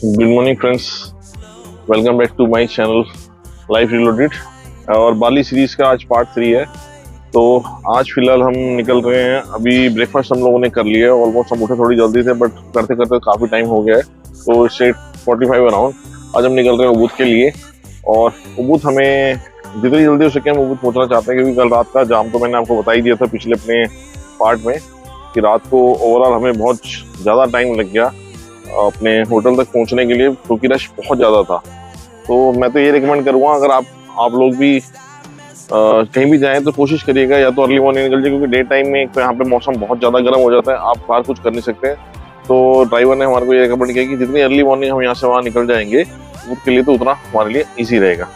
Good morning friends, welcome back to my channel life reloaded. और Bali series का आज part 3 है। तो आज फिलहाल हम निकल रहे हैं। अभी ब्रेकफास्ट हम लोगों ने कर लिया है। ऑलमोस्ट हम उठे थोड़ी जल्दी थे, बट करते करते काफ़ी टाइम हो गया है। तो 8:45 अराउंड आज हम निकल रहे हैं उबूद के लिए। और उबूद हमें जितनी जल्दी हो सके हम उबूद पहुँचना चाहते हैं, क्योंकि कल रात का जाम तो मैंने आपको बता ही दिया था पिछले अपने पार्ट में कि रात को ओवरऑल हमें बहुत ज़्यादा टाइम लग गया अपने होटल तक पहुंचने के लिए, क्योंकि रश बहुत ज़्यादा था। तो मैं तो ये रिकमेंड करूँगा, अगर आप लोग भी कहीं भी जाएं तो कोशिश करिएगा या तो अर्ली मॉर्निंग निकल जाए, क्योंकि डे टाइम में एक तो यहाँ पे मौसम बहुत ज़्यादा गर्म हो जाता है, आप बाहर कुछ कर नहीं सकते। तो ड्राइवर ने हमारे को ये रिकमेंड किया कि जितनी अर्ली मॉर्निंग हम यहाँ से वहाँ निकल जाएंगे उसके लिए तो उतना हमारे लिए ईजी रहेगा।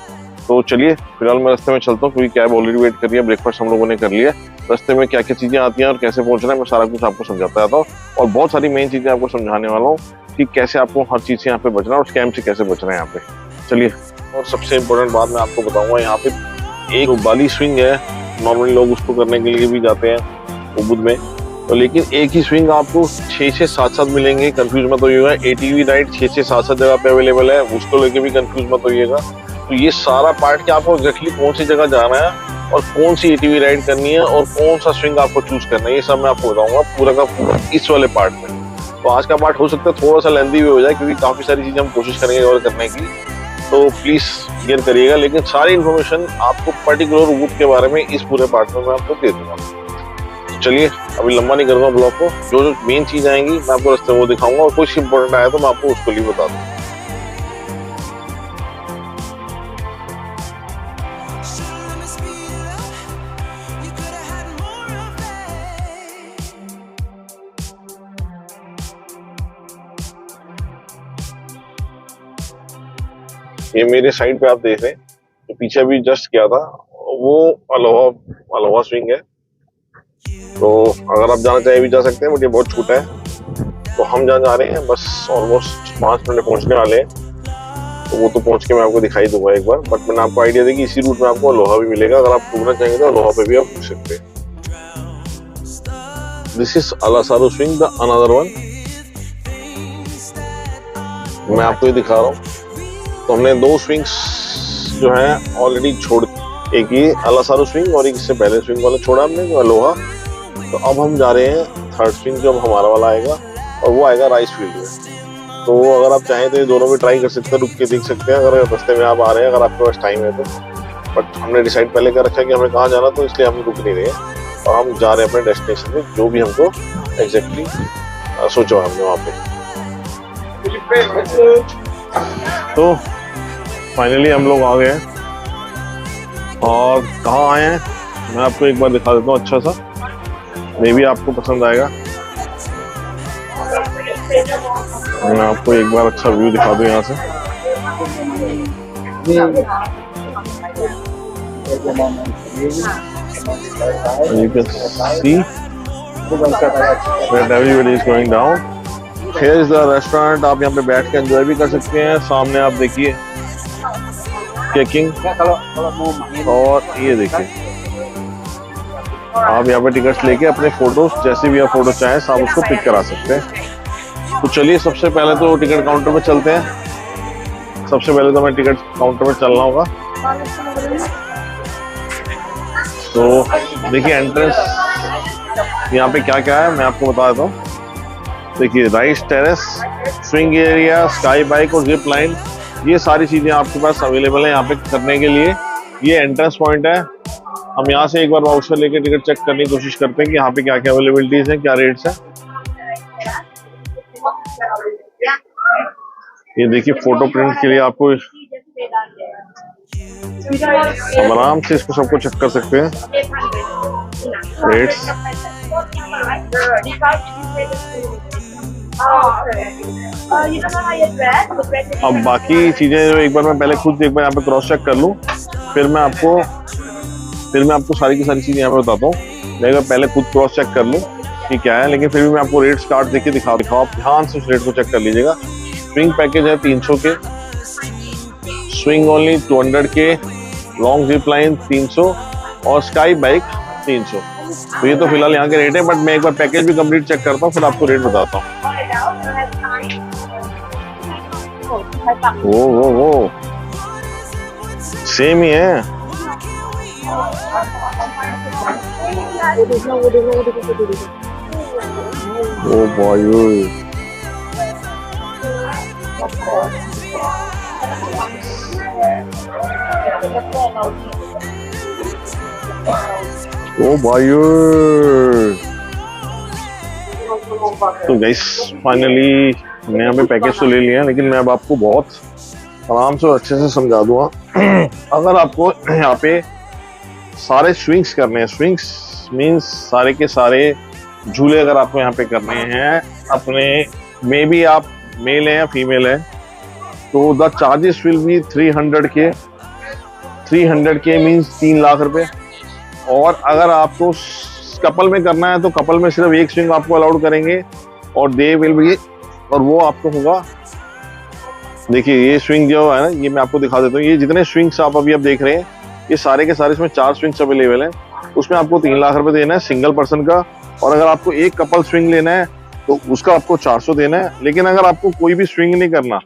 तो चलिए फिलहाल मैं रास्ते में चलता हूँ, क्योंकि कैब ऑलरेडी वेट कर रही है। ब्रेकफास्ट हम लोगों ने कर लिया। रास्ते में क्या क्या चीज़ें आती हैं और कैसे पहुँचना है मैं सारा कुछ आपको समझाता रहता हूँ, और बहुत सारी मेन चीज़ें आपको समझाने वाला हूँ कि कैसे आपको हर चीज़ से यहाँ पे बचना है और स्कैम से कैसे बचना है यहाँ पे। चलिए, और सबसे इम्पोर्टेंट बात मैं आपको बताऊंगा, यहाँ पे एक बाली स्विंग है। नॉर्मली लोग उसको करने के लिए भी जाते हैं उबूद में, तो लेकिन एक ही स्विंग आपको 6 से 7 मिलेंगे। कंफ्यूज मत होइएगा। एटीवी राइड 6 से 7 जगह पे अवेलेबल है, उसको लेके भी कंफ्यूज मत होइएगा। तो ये सारा पार्ट कि आपको एग्जैक्टली कौन सी जगह जाना है और कौन सी एटीवी राइड करनी है और कौन सा स्विंग आपको चूज करना है, ये सब मैं आपको बताऊंगा पूरा का पूरा इस वाले पार्ट में। तो आज का पार्ट हो सकता है थोड़ा सा लेंथी भी हो जाए, क्योंकि काफी सारी चीजें हम कोशिश करेंगे कवर करने की। तो प्लीज क्लियर करिएगा, लेकिन सारी इन्फॉर्मेशन आपको पर्टिकुलर उबूद के बारे में इस पूरे पार्ट में मैं आपको दे दूंगा। तो चलिए अभी लंबा नहीं करूंगा ब्लॉग को। जो जो मेन चीज आएंगी मैं आपको रास्ते में वो दिखाऊंगा, और कुछ इंपॉर्टेंट आया तो मैं आपको उसको लिए बता दूंगा। ये मेरे साइड पे आप देख रहे हैं, तो पीछे भी जस्ट किया था वो अलोहा स्विंग है। तो अगर आप जाना चाहे भी जा सकते हैं, बट ये बहुत छोटा है। तो हम जहाँ जा रहे हैं बस ऑलमोस्ट 5 मिनट पहुंचने वाले हैं। तो वो तो पहुंच के मैं आपको दिखाई दूंगा एक बार, बट मैंने आपको आइडिया दी कि इसी रूट में आपको अलोहा भी मिलेगा। अगर आप घूमना चाहेंगे तो अलोहा पे भी आप घूम सकते हैं। दिस इज अलासारू स्विंग, द अनदर वन। मैं आपको ये दिखा रहा हूँ। तो हमने 2 स्विंग्स जो हैं ऑलरेडी छोड़, एक ये अलासारू स्विंग और एक इससे पहले स्विंग वाला छोड़ा हमने जो अलोहा। तो अब हम जा रहे हैं थर्ड स्विंग जो अब हमारा वाला आएगा, और वो आएगा राइस फील्ड में। तो अगर आप चाहें तो ये दोनों भी ट्राई कर सकते हैं, रुक के देख सकते हैं अगर रास्ते में आप आ रहे हैं, अगर आपके पास टाइम है तो। बट हमने डिसाइड पहले कर रखा है कि हमें कहाँ जाना, तो इसलिए हम रुक नहीं रहे और हम जा रहे हैं अपने डेस्टिनेशन में, जो भी हमको एग्जैक्टली सोचा हमने वहाँ पे। तो फाइनली हम लोग आ गए हैं, और कहाँ आए हैं मैं आपको एक बार दिखा देता हूँ अच्छा सा, मे भी आपको पसंद आएगा। मैं आपको एक बार अच्छा व्यू दिखा दूँ यहाँ से। You can see where everybody is going down. Here is the restaurant. आप यहाँ पे बैठ के एंजॉय भी कर सकते हैं। सामने आप देखिए केकिंग, और ये देखिए आप यहाँ पे टिकट्स लेके अपने फोटोज जैसे भी आप फोटो चाहें आप उसको पिक करा सकते हैं। तो चलिए सबसे पहले तो टिकट काउंटर पे चलते हैं। सबसे पहले तो मैं टिकट काउंटर पे चलना होगा। तो देखिए एंट्रेंस यहाँ पे क्या क्या है मैं आपको बता देता हूँ। देखिए rice terrace, swing area, sky bike और जिप लाइन, ये सारी चीजें आपके पास अवेलेबल है यहाँ पे करने के लिए। ये एंट्रेंस पॉइंट है। हम यहाँ से एक बार वाउचर लेके टिकट चेक करने की कोशिश करते हैं कि यहाँ पे क्या क्या अवेलेबिलिटीज है, क्या रेट्स है। ये देखिए फोटो प्रिंट के लिए आपको आराम से इसको सबको चेक कर सकते हैं रेट्स। अब बाकी चीजें जो एक बार मैं पहले खुद एक बार यहाँ पे क्रॉस चेक कर लूँ, फिर मैं आपको सारी की सारी चीजें यहाँ पे बताता हूँ। मैं एक बार पहले खुद क्रॉस चेक कर लूँ कि क्या है, लेकिन फिर भी मैं आपको रेट्स कार्ड देके दिखाओ। आप ध्यान से उस रेट को चेक कर लीजिएगा। स्विंग पैकेज है 300 के, स्विंग ओनली 200 के, लॉन्ग जिप लाइन 300 और स्काई बाइक 300। तो ये तो फिलहाल यहाँ के रेट है, बट मैं एक बार पैकेज भी कंप्लीट चेक करता हूँ, फिर आपको रेट बताता हूँ। वो सेम ही है। ओ बॉय, ओ भाई। तो गाइस फाइनली मैं यहाँ पे पैकेज तो ले लिया, लेकिन मैं अब आपको बहुत आराम से और अच्छे से समझा दूंगा। अगर आपको यहाँ पे सारे स्विंग्स करने हैं, स्विंग्स मीन्स सारे के सारे झूले अगर आपको यहाँ पे करने हैं अपने, मे बी आप मेल है या फीमेल है, तो द चार्जेस विल बी 300 के मीन्स 3 लाख रुपए। और अगर आपको कपल में करना है तो कपल में सिर्फ एक स्विंग आपको अलाउड करेंगे और दे विल बी, और वो आपको होगा। देखिए ये स्विंग जो है ना, ये मैं आपको दिखा देता हूँ। ये जितने स्विंग्स आप अभी देख रहे हैं, ये सारे के सारे, इसमें 4 स्विंग्स अवेलेबल हैं। उसमें आपको 3 लाख रुपए देना है सिंगल पर्सन का, और अगर आपको एक कपल स्विंग लेना है तो उसका आपको 400 देना है। लेकिन अगर आपको कोई भी स्विंग नहीं करना,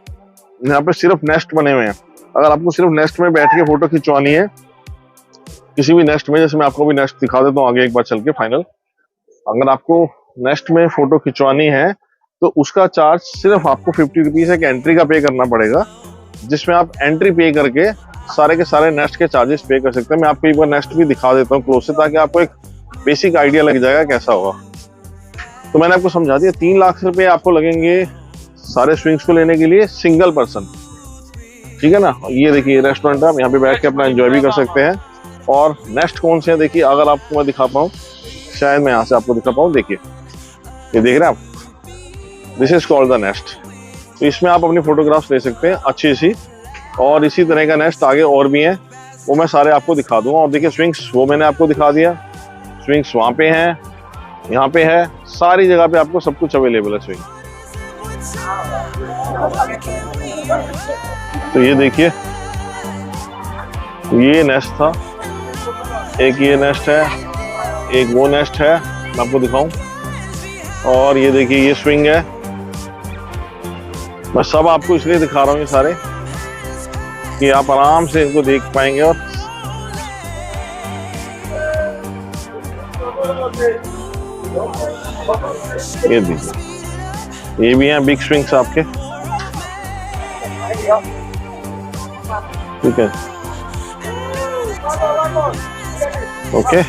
यहाँ पे सिर्फ नेस्ट बने हुए हैं, अगर आपको सिर्फ नेस्ट में बैठ के फोटो खिंचवानी है किसी भी नेस्ट में, जैसे मैं आपको भी नेस्ट दिखा देता हूँ आगे एक बार चल के फाइनल। अगर आपको नेस्ट में फोटो खिंचवानी है तो उसका चार्ज सिर्फ आपको 50 रुपीज एक एंट्री का पे करना पड़ेगा, जिसमें आप एंट्री पे करके सारे के सारे नेस्ट के चार्जेस पे कर सकते हैं। मैं आपको एक बार नेस्ट भी दिखा देता हूँ क्लोज से, ताकि आपको एक बेसिक आइडिया लग जाएगा कैसा होगा। तो मैंने आपको समझा दिया, 3 लाख रुपए आपको लगेंगे सारे स्विंग्स को लेने के लिए सिंगल पर्सन, ठीक है ना। ये देखिए रेस्टोरेंट है, आप यहाँ पे बैठ के अपना एंजॉय भी कर सकते हैं। और नेस्ट कौन से हैं देखिए, अगर आपको मैं दिखा पाऊँ, शायद मैं यहाँ से आपको दिखा पाऊँ। देखिए ये देख रहे हैं आप, this is called the nest. तो इसमें आप अपनी फोटोग्राफ्स ले सकते हैं अच्छी सी, और इसी तरह का नेस्ट आगे और भी है, वो मैं सारे आपको दिखा दूंगा। और देखिए स्विंग्स वो मैंने आपको दिखा दिया, स्विंग्स वहाँ पे हैं, यहाँ पे है, सारी जगह पे आपको सब कुछ अवेलेबल है स्विंग। तो ये देखिए ये नेस्ट था, एक ये नेस्ट है, एक वो नेस्ट है, मैं आपको दिखाऊं। और ये देखिए ये स्विंग है। मैं सब आपको इसलिए दिखा रहा हूँ ये सारे कि आप आराम से इनको देख पाएंगे। और ये देखिए ये भी हैं बिग स्विंग्स आपके, ठीक है, ओके।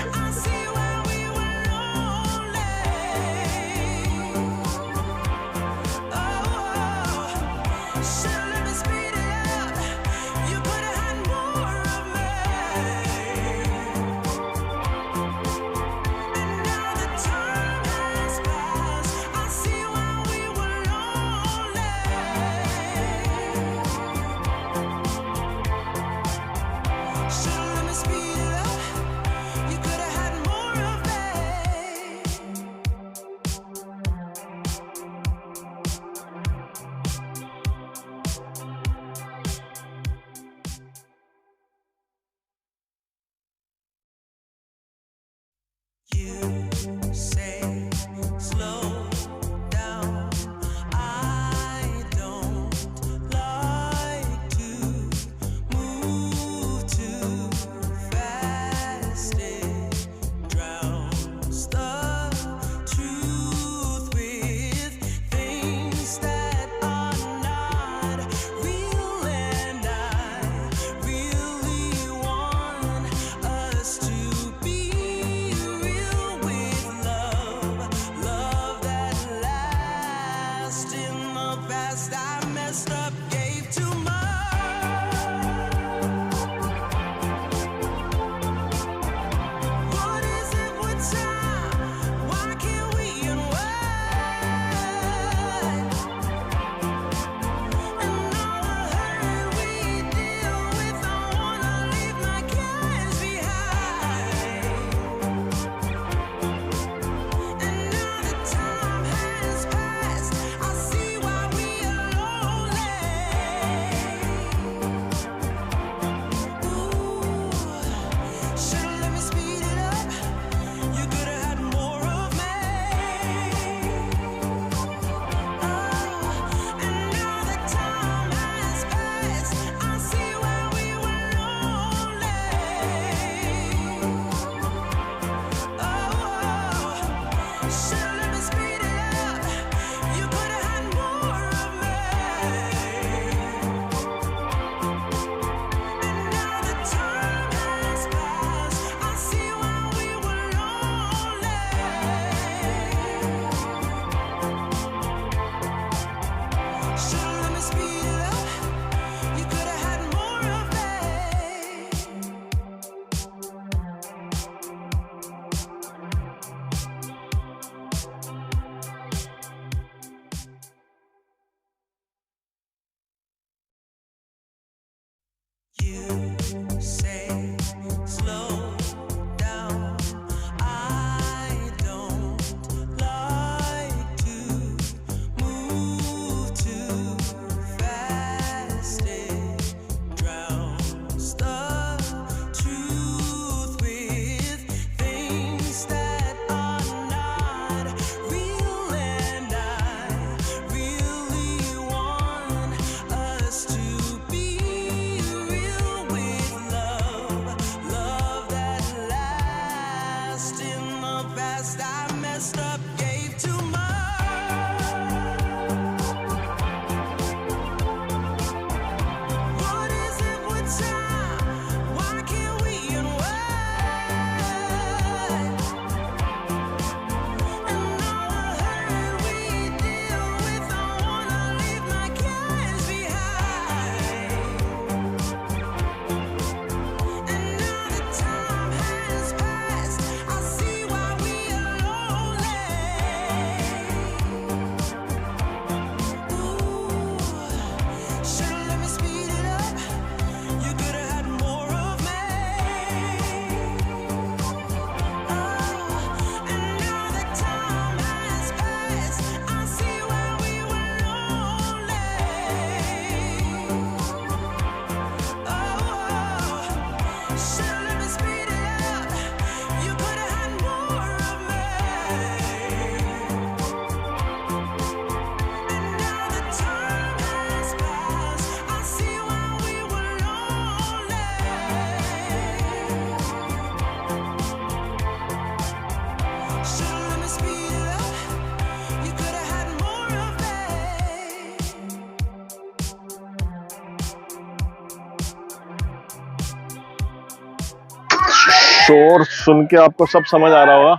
शोर सुन के आपको सब समझ आ रहा होगा।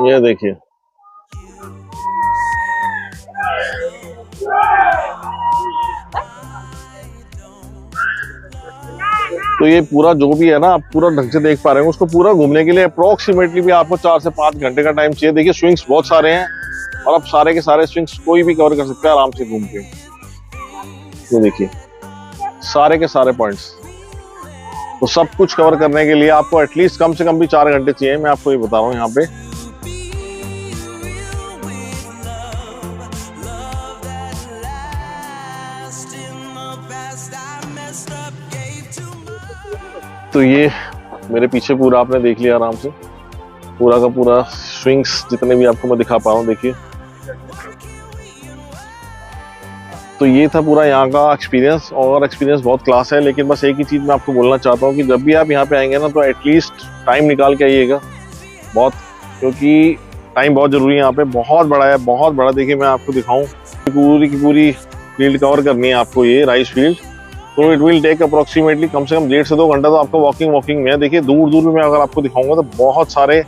ये देखिए, तो ये पूरा जो भी है ना, आप पूरा ढंग से देख पा रहे हैं। उसको पूरा घूमने के लिए अप्रोक्सीमेटली भी आपको 4 से 5 घंटे का टाइम चाहिए। देखिए स्विंग्स बहुत सारे हैं और आप सारे के सारे स्विंग्स कोई भी कवर कर सकते हैं आराम से घूम के। ये देखिए सारे के सारे पॉइंट्स, तो सब कुछ कवर करने के लिए आपको एटलीस्ट कम से कम भी 4 घंटे चाहिए। मैं आपको ये बता रहा हूँ यहाँ पे। तो ये मेरे पीछे पूरा आपने देख लिया आराम से, पूरा का पूरा स्विंग्स जितने भी आपको मैं दिखा पा रहा हूँ। देखिए तो ये था पूरा यहाँ का एक्सपीरियंस, और एक्सपीरियंस बहुत क्लास है। लेकिन बस एक ही चीज़ मैं आपको बोलना चाहता हूँ कि जब भी आप यहाँ पे आएंगे ना, तो एटलीस्ट टाइम निकाल के आइएगा बहुत, क्योंकि टाइम बहुत ज़रूरी है। यहाँ पे बहुत बड़ा है, बहुत बड़ा। देखिए मैं आपको दिखाऊँ, पूरी की पूरी फील्ड कवर करनी है आपको, ये राइस फील्ड। तो इट विल टेक अप्रोक्सीमेटली कम से कम 1.5 से 2 घंटा तो आपका वॉकिंग में है। देखिए दूर दूर में मैं अगर आपको दिखाऊंगा तो बहुत सारे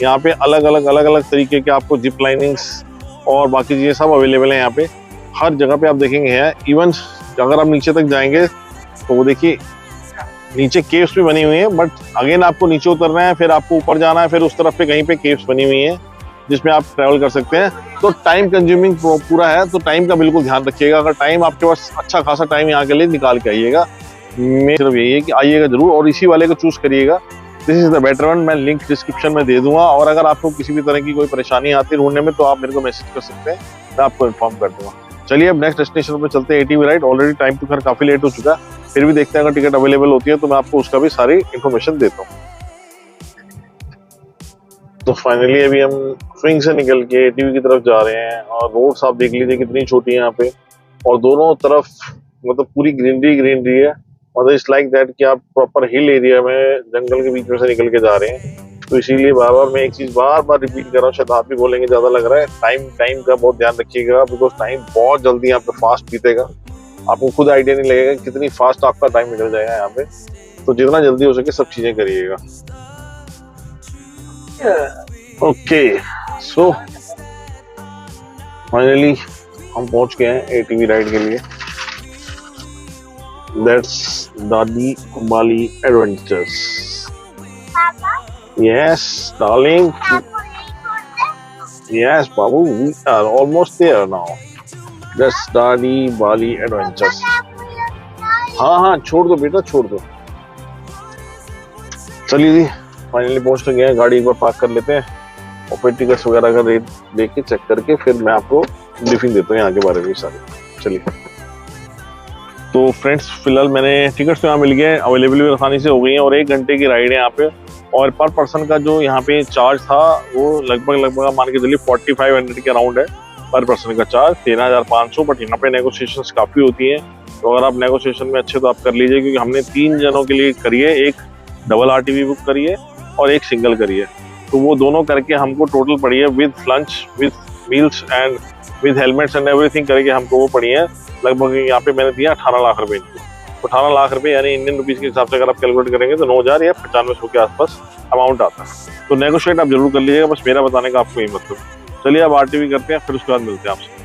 यहाँ पे अलग अलग तरीके के आपको जिप लाइनिंग्स और बाकी चीज़ें सब अवेलेबल है यहाँ पे। हर जगह पे आप देखेंगे है। इवन अगर आप नीचे तक जाएंगे तो वो देखिए नीचे केव्स भी बनी हुई है, बट अगेन आपको नीचे उतरना है, फिर आपको ऊपर जाना है, फिर उस तरफ पे कहीं पे केव्स बनी हुई है जिसमें आप ट्रैवल कर सकते हैं। तो टाइम कंज्यूमिंग पूरा है, तो टाइम का बिल्कुल ध्यान रखिएगा। अगर टाइम आपके पास अच्छा खासा टाइम यहाँ के लिए निकाल के आइएगा। मेरा सिर्फ यही है कि आइएगा जरूर और इसी वाले को चूज करिएगा। This is the better one. मैं लिंक डिस्क्रिप्शन में दे दूंगा, और अगर आपको किसी भी तरह की कोई परेशानी आती है ढूंढने में तो आप मेरे को मैसेज कर सकते हैं, मैं आपको इन्फॉर्म कर दूंगा। चलिए अब नेक्स्ट डेस्टिनेशन पे चलते हैं, एटीवी राइड। ऑलरेडी टाइम तो खैर काफी लेट हो चुका है, फिर भी देखते हैं अगर टिकट अवेलेबल होती है तो मैं आपको उसका भी सारी इन्फॉर्मेशन देता हूँ। तो फाइनली अभी हम स्विंग से निकल के एटीवी की तरफ जा रहे हैं, और रोड्स आप देख लीजिए कितनी छोटी है यहाँ पे, और दोनों तरफ मतलब पूरी ग्रीनरी है। मतलब इट्स लाइक दैट कि आप प्रॉपर हिल एरिया में जंगल के बीच में से निकल के जा रहे हैं। तो इसीलिए बार बार मैं एक चीज बार बार रिपीट कर रहा हूँ, शायद आप भी बोलेंगे ज्यादा लग रहा है। टाइम का बहुत ध्यान रखिएगा, बिकॉज टाइम बहुत जल्दी यहाँ पे फास्ट बीतेगा। आपको खुद आइडिया नहीं लगेगा कितनी फास्ट आपका टाइम निकल जाएगा यहाँ पे। तो जितना जल्दी हो सके सब चीजें करिएगा। ओके सो फाइनली हम पहुंच गए हैं एटीवी राइड के लिए। दैट्स दादी बाली adventures. Yes, darling. Yes, Babu, we are almost there now. That's Daddy Bali Adventures. हाँ छोड़ दो बेटा, छोड़ दो। चलिए जी फाइनली पहुंच तो गए हैं। गाड़ी एक बार पार्क कर लेते हैं और फिर टिकट्स वगैरह का रेट देख के चेक करके फिर मैं आपको ब्रीफिंग देता हूँ यहाँ के बारे में सारी। चलिए तो फ्रेंड्स फिलहाल मैंने टिकट्स यहाँ मिल गए, अवेलेबल भी आसानी से हो गई हैं, और 1 घंटे की राइड है यहाँ पे। और पर पर्सन का जो यहाँ पे चार्ज था वो लगभग मान के चलिए 4500 के अराउंड है पर पर्सन का चार्ज, 13,500। बट यहाँ पे नेगोशिएशंस काफ़ी होती हैं, तो अगर आप नेगोशिएशन में अच्छे तो आप कर लीजिए, क्योंकि हमने 3 जनों के लिए करी है, एक डबल आरटीवी बुक करी है और एक सिंगल करी है। तो वो दोनों करके हमको टोटल पड़ी है with lunch, with meals and with helmets and everything करके हमको वो पड़ी है लगभग यहाँ पे मैंने दिया 18 लाख रुपए इनको। 18 लाख रुपए यानी इंडियन रुपीज के हिसाब से अगर आप कैलकुलेट करेंगे तो 9,000 या 9500 के आसपास अमाउंट आता है। तो नेगोशिएट आप जरूर कर लीजिएगा, बस मेरा बताने का आपको यही मतलब। चलिए अब आरटीवी करते हैं, फिर उसके बाद मिलते हैं आपसे।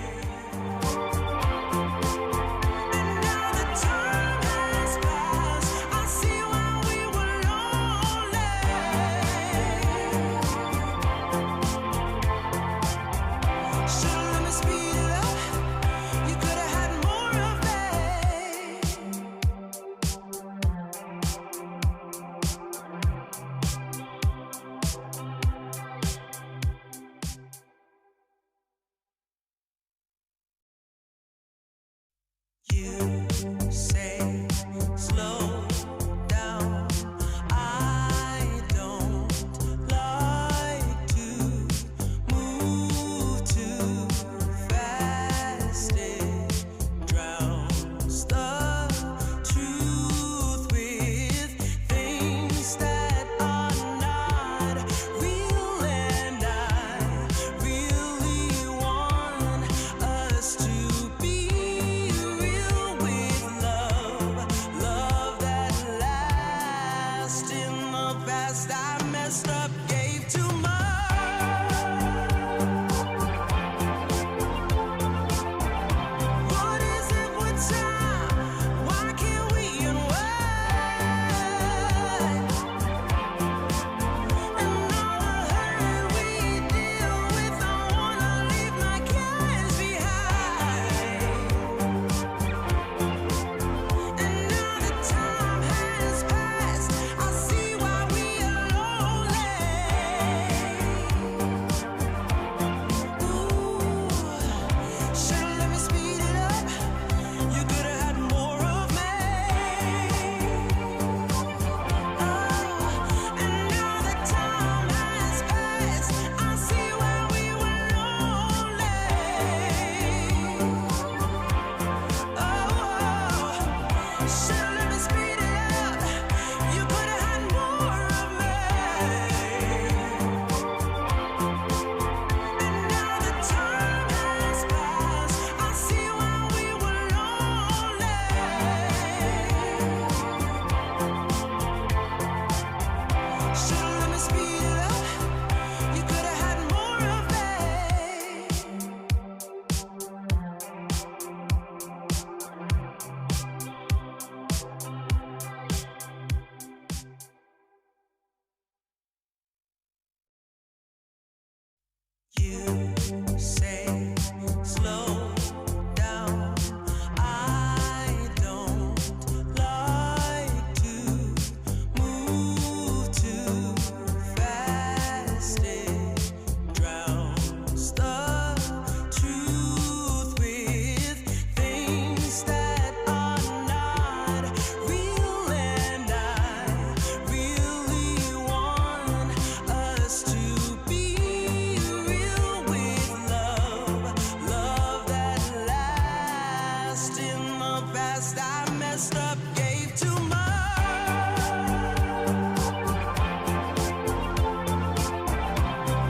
fast I messed up, gave too much.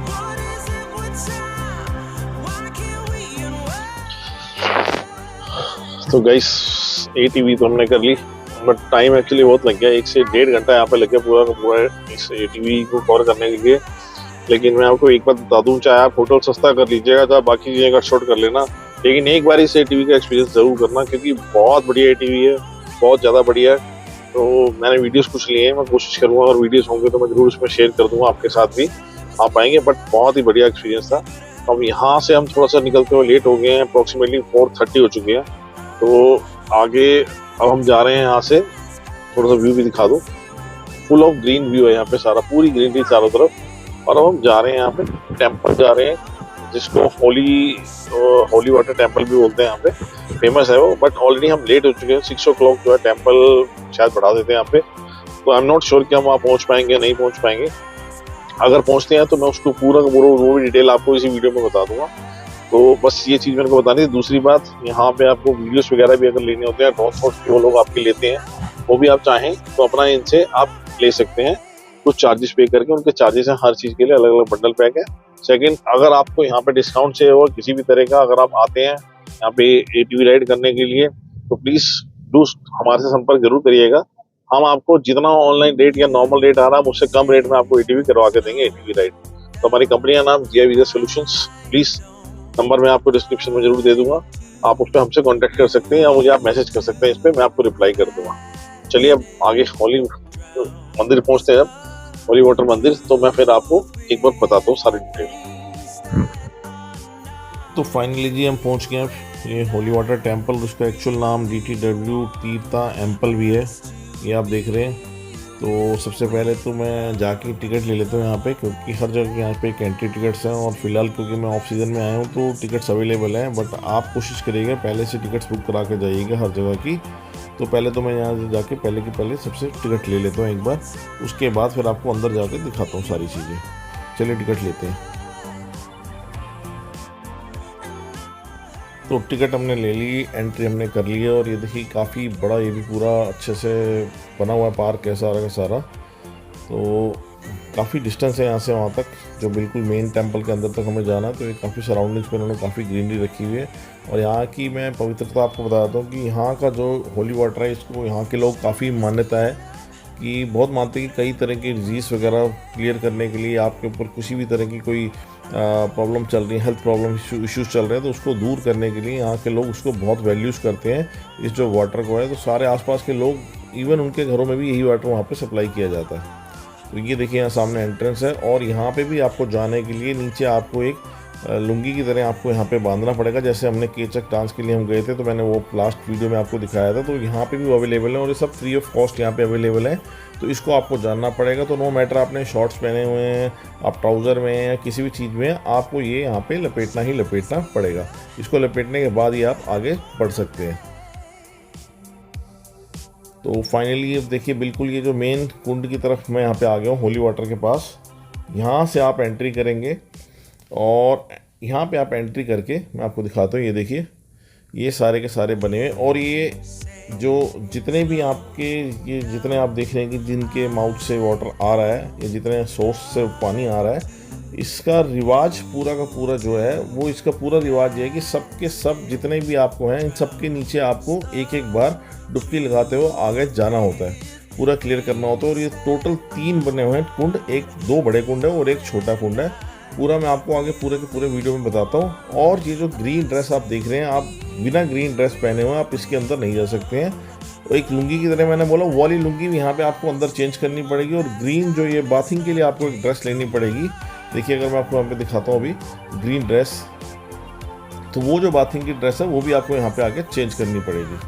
What is it with time? Why can't we unwind? तो गाइस एटीवी तो हमने कर ली, बट टाइम एक्चुअली बहुत लग गया, 1 से 1.5 घंटा यहाँ पे लग गया पूरा का पूरा इस एटीवी को कवर करने के लिए। लेकिन मैं आपको एक बात बता दूं, चाहे आप होटल सस्ता कर लीजिएगा, चाहे बाकी चीज़ें का शॉर्ट कर लेना, लेकिन एक बार इस एटीवी का एक्सपीरियंस जरूर करना, क्योंकि बहुत बढ़िया एटीवी है, बहुत ज़्यादा बढ़िया है। तो मैंने वीडियोस कुछ लिए हैं, मैं कोशिश करूँगा अगर वीडियोस होंगे तो मैं जरूर उसमें शेयर कर दूंगा आपके साथ भी, आप आएंगे। बट बहुत ही बढ़िया एक्सपीरियंस था। अब यहाँ से हम थोड़ा सा निकलते हुए लेट हो गए हैं, अप्रोक्सीमेटली 4:30 हो चुके हैं। तो आगे अब हम जा रहे हैं यहाँ से, थोड़ा सा व्यू भी दिखा दो। फुल ऑफ ग्रीन व्यू है यहाँ पे, सारा पूरी ग्रीनरी चारों तरफ। और अब हम जा रहे हैं यहाँ पे टेम्पल जा रहे हैं, जिसको होली वाटर टेम्पल भी बोलते हैं, यहाँ पे फेमस है वो। बट ऑलरेडी हम लेट हो चुके हैं, 6 o'clock जो है टेम्पल शायद बढ़ा देते हैं यहाँ पे। तो आई एम नॉट श्योर कि हम वहाँ पहुँच पाएंगे नहीं पहुँच पाएंगे। अगर पहुँचते हैं तो मैं उसको पूरा वो भी डिटेल आपको इसी वीडियो में बता दूंगा। तो बस ये चीज़ मेरे को बतानी थी। दूसरी बात, यहाँ पे आपको वीडियोस वगैरह भी अगर लेने होते हैं, ड्रोन शॉट्स वो लोग आपके लेते हैं, वो भी आप चाहें तो अपना इनसे आप ले सकते हैं, कुछ चार्जेस पे करके। उनके चार्जेस हैं हर चीज़ के लिए, अलग अलग बंडल पैक है। सेकंड, अगर आपको यहाँ पे डिस्काउंट चाहिए हो किसी भी तरह का, अगर आप आते हैं यहाँ पे एटीवी राइड करने के लिए, तो प्लीज़ डू हमारे से संपर्क जरूर करिएगा। हम आपको जितना ऑनलाइन रेट या नॉर्मल रेट आ रहा है, उससे कम रेट में आपको एटीवी करवा के देंगे, एटीवी राइड। तो हमारी कंपनी का नाम GI visa solutions. Please number मैं आपको डिस्क्रिप्शन में जरूर दे दूंगा, आप उस पर हमसे कांटेक्ट कर सकते हैं या मुझे आप मैसेज कर सकते हैं, इस पर मैं आपको रिप्लाई कर दूंगा। चलिए अब आगे होली मंदिर पहुंचते हैं, अब होली वाटर मंदिर, तो मैं फिर आपको एक बार बताता हूँ सारी डिटेल। तो फाइनली जी हम पहुंच गए हैं ये होली वाटर टेम्पल। उसका एक्चुअल नाम DTW तीर्था एम्पल भी है, ये आप देख रहे हैं। तो सबसे पहले तो मैं जाके टिकट ले लेता हूँ यहाँ पे, क्योंकि हर जगह यहाँ पे एक एंट्री टिकट्स हैं। और फिलहाल क्योंकि मैं ऑफ सीज़न में आया हूँ तो टिकट्स अवेलेबल हैं, बट आप कोशिश करिएगा पहले से टिकट्स बुक करा के जाइएगा हर जगह की। तो पहले तो मैं यहाँ से जाके पहले सबसे टिकट ले लेता हूँ एक बार, उसके बाद फिर आपको अंदर जाके दिखाता हूँ सारी चीज़ें। चलिए टिकट लेते हैं। तो टिकट हमने ले ली, एंट्री हमने कर ली है। और ये देखिए काफ़ी बड़ा, ये भी पूरा अच्छे से बना हुआ है पार्क है सारा का सारा। तो काफ़ी डिस्टेंस है यहाँ से वहाँ तक, जो बिल्कुल मेन टेंपल के अंदर तक हमें जाना है। तो ये काफ़ी सराउंडिंग्स में उन्होंने काफ़ी ग्रीनरी रखी हुई है। और यहाँ की मैं पवित्रता आपको बताता हूँ कि यहाँ का जो होली वाटर है, इसको यहाँ के लोग काफ़ी मान्यता है कि बहुत मानते हैं कि कई तरह की डिजीज़ वगैरह क्लियर करने के लिए, आपके ऊपर किसी भी तरह की कोई प्रॉब्लम चल रही है, हेल्थ प्रॉब्लम इश्यूज़ चल रहे हैं, तो उसको दूर करने के लिए यहाँ के लोग उसको बहुत वैल्यूज़ करते हैं, इस जो वाटर को है। तो सारे आसपास के लोग, इवन उनके घरों में भी यही वाटर वहाँ पे सप्लाई किया जाता है। तो ये देखिए यहाँ सामने एंट्रेंस है। और यहाँ पे भी आपको जाने के लिए नीचे आपको एक लुंगी की तरह आपको यहाँ पे बांधना पड़ेगा। जैसे हमने केचक डांस के लिए हम गए थे, तो मैंने वो लास्ट वीडियो में आपको दिखाया था। तो यहाँ पे भी वो अवेलेबल है और ये सब फ्री ऑफ कॉस्ट यहाँ पे अवेलेबल है। तो इसको आपको जानना पड़ेगा। तो नो मैटर आपने शॉर्ट्स पहने हुए हैं, आप ट्राउज़र में हैं या किसी भी चीज़ में हैं, आपको ये यहाँ पे लपेटना ही लपेटना पड़ेगा। इसको लपेटने के बाद ही आप आगे बढ़ सकते हैं। तो फाइनली अब देखिए बिल्कुल ये जो मेन कुंड की तरफ मैं यहाँ पे आ गया हूँ, होली वाटर के पास। यहाँ से आप एंट्री करेंगे और यहाँ पे आप एंट्री करके मैं आपको दिखाता हूँ। ये देखिए ये सारे के सारे बने हुए। और ये जो जितने भी आपके ये जितने आप देख रहे हैं कि जिनके माउथ से वाटर आ रहा है या जितने सोर्स से पानी आ रहा है, इसका रिवाज पूरा का पूरा जो है वो, इसका पूरा रिवाज ये है कि सबके सब जितने भी आपको हैं, इन सब के नीचे आपको एक एक बार डुबकी लगाते हुए आगे जाना होता है, पूरा क्लियर करना होता है। और ये टोटल 3 बने हुए हैं कुंड, 2 बड़े कुंड है और एक छोटा कुंड है। पूरा मैं आपको आगे पूरे के पूरे वीडियो में बताता हूँ। और ये जो ग्रीन ड्रेस आप देख रहे हैं, आप बिना ग्रीन ड्रेस पहने हुए आप इसके अंदर नहीं जा सकते हैं। तो एक लुंगी की तरह मैंने बोला, वाली लुंगी भी यहाँ पे आपको अंदर चेंज करनी पड़ेगी। और ग्रीन जो ये बाथिंग के लिए आपको एक ड्रेस लेनी पड़ेगी। देखिए अगर मैं आपको यहाँ पे दिखाता हूँ अभी ग्रीन ड्रेस, तो वो जो बाथिंग की ड्रेस है वो भी आपको यहाँ पे आके चेंज करनी पड़ेगी।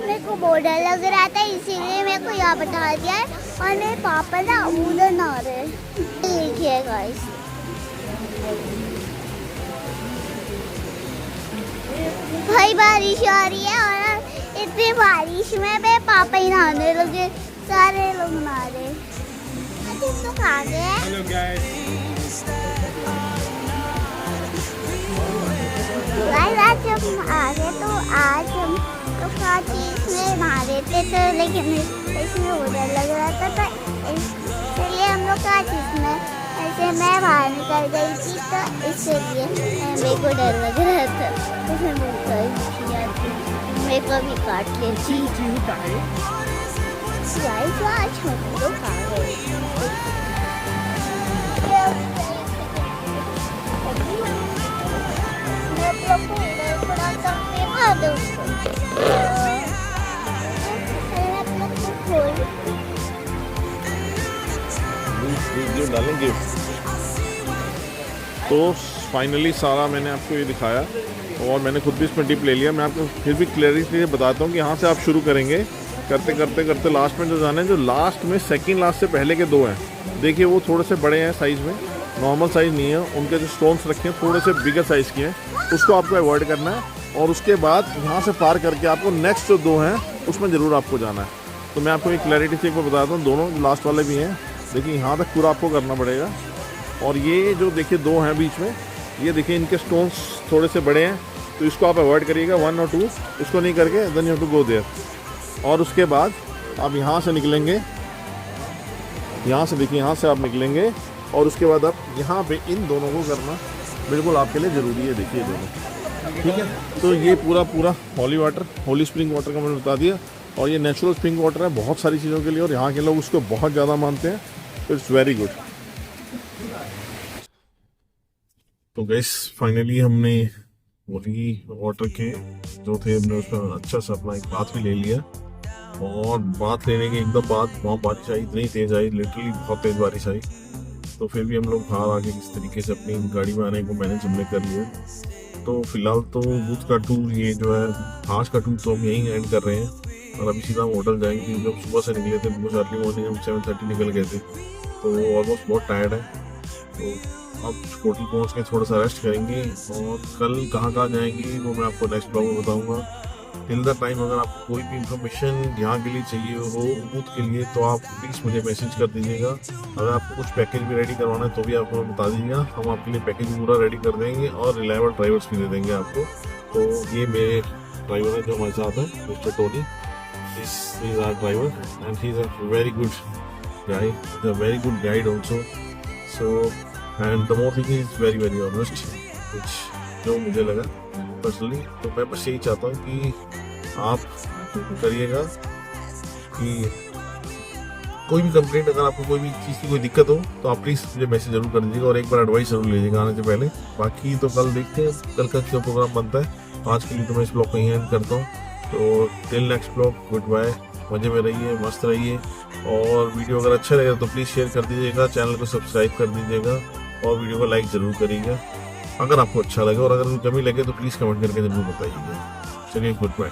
मेरे को बहुत डर लग रहा था, इसीलिए मेरे को यहाँ बैठा दिया है। और मेरे पापा ना उधर ना रहे। देखिए गाइस, भाई बारिश आ रही है और इतनी बारिश में मेरे पापा ही नहाने लगे, सारे लोग नहा रहे। तो खा गए। हेलो गाइस, आज हम आ गए, तो आज हम तो काफी इसमें नहा लेते थे, लेकिन इसमें उधर लग रहा था, तो इसलिए हम लोग काफी इसमें ऐसे मैं बाहर निकल गई थी, तो इसलिए मेरे को डर लग रहा था। उसमें मेरे को भी काट लेती। आज हम लोग आ गए। डालेंगे। तो फाइनली सारा मैंने आपको ये दिखाया और मैंने खुद भी इसमें टिप ले लिया। मैं आपको फिर भी क्लियरिटी से बताता हूँ कि यहाँ से आप शुरू करेंगे, करते करते करते लास्ट में जो जाना है, जो लास्ट में सेकंड लास्ट से पहले के दो हैं, देखिए वो थोड़े से बड़े हैं साइज़ में, नॉर्मल साइज़ नहीं है, उनके जो स्टोन्स रखे हैं थोड़े से बिगर साइज़ के हैं, उसको आपको अवॉइड करना है। और उसके बाद यहाँ से पार करके आपको नेक्स्ट जो दो हैं उसमें ज़रूर आपको जाना है। तो मैं आपको एक क्लैरिटी से एक बार बताता हूँ, दोनों लास्ट वाले भी हैं, देखिए यहाँ तक पूरा आपको करना पड़ेगा। और ये जो देखिए दो हैं बीच में, ये देखिए इनके स्टोन्स थोड़े से बड़े हैं, तो इसको आप अवॉइड करिएगा, 1 और 2 इसको नहीं करके then you have to go there. और उसके बाद आप यहाँ से निकलेंगे, यहाँ से देखिए यहाँ से आप निकलेंगे और उसके बाद आप यहाँ पे इन दोनों को करना बिल्कुल आपके लिए ज़रूरी है। देखिए दोनों, ठीक है। तो ये पूरा हॉली वाटर, होली स्प्रिंग वाटर का मैंने बता दिया। और ये नेचुरल स्प्रिंग वाटर है बहुत सारी चीज़ों के लिए, और यहाँ के लोग उसको बहुत ज़्यादा मानते हैं, तो इट्स वेरी गुड। तो गैस फाइनली हमने होली वाटर के जो थे हमने उसमें अच्छा सा अपना एक बाथ भी ले लिया। और बाथ लेने के एकदम बाद वहाँ बारिश आई, इतनी तेज़ आई, लिटरली बहुत तेज़ बारिश आई। तो फिर भी हम लोग बाहर आके किस तरीके से अपनी गाड़ी में आने को मैनेज हमने कर लिया। तो फिलहाल तो बूथ का टूर, ये जो है आज का टूर, तो हम यहीं एंड कर रहे हैं। और अभी सीधा हम होटल जाएंगे। जब सुबह से निकले थे, बहुत अर्ली मॉर्निंग हम 7:30 निकल गए थे, तो ऑलमोस्ट बहुत टायर्ड है। तो अब होटल पहुँच के थोड़ा सा रेस्ट करेंगे, और कल कहाँ जाएंगे वो मैं आपको नेक्स्ट ब्लॉग में बताऊँगा। टिल द टाइम अगर आपको कोई भी इन्फॉर्मेशन यहाँ के लिए चाहिए हो, बूथ के लिए, तो आप प्लीज़ मुझे मैसेज कर दीजिएगा। अगर आपको कुछ पैकेज भी रेडी करवाना है तो भी आप हमें बता दीजिएगा, हम आपके लिए पैकेज पूरा रेडी कर देंगे और रिलायबल ड्राइवर्स भी दे देंगे आपको। तो ये मेरे ड्राइवर है जो हमारे साथ है, mister Tony, is our driver and he is a very good guy, is a very good guide also. So and the more thing is very very honest, कुछ जो मुझे लगा पर्सनली। तो मैं बस यही चाहता हूँ कि आप करिएगा कि कोई भी कंप्लेंट, अगर आपको कोई भी चीज़ की कोई दिक्कत हो तो आप प्लीज़ मुझे मैसेज जरूर कर दीजिएगा, और एक बार एडवाइस जरूर लीजिएगा आने से पहले। बाकी तो कल देखते हैं कल का क्या प्रोग्राम बनता है। आज के लिए तो मैं इस ब्लॉग को यहीं एंड करता हूँ। तो till next blog, good bye, मज़े में रहिए, मस्त रहिए। और वीडियो अगर अच्छा लगे तो प्लीज़ शेयर कर दीजिएगा, चैनल को सब्सक्राइब कर दीजिएगा, और वीडियो को लाइक ज़रूर करिएगा अगर आपको अच्छा लगे। और अगर कमी लगे तो प्लीज़ कमेंट करके ज़रूर बताइएगा। चलिए, गुड बाय।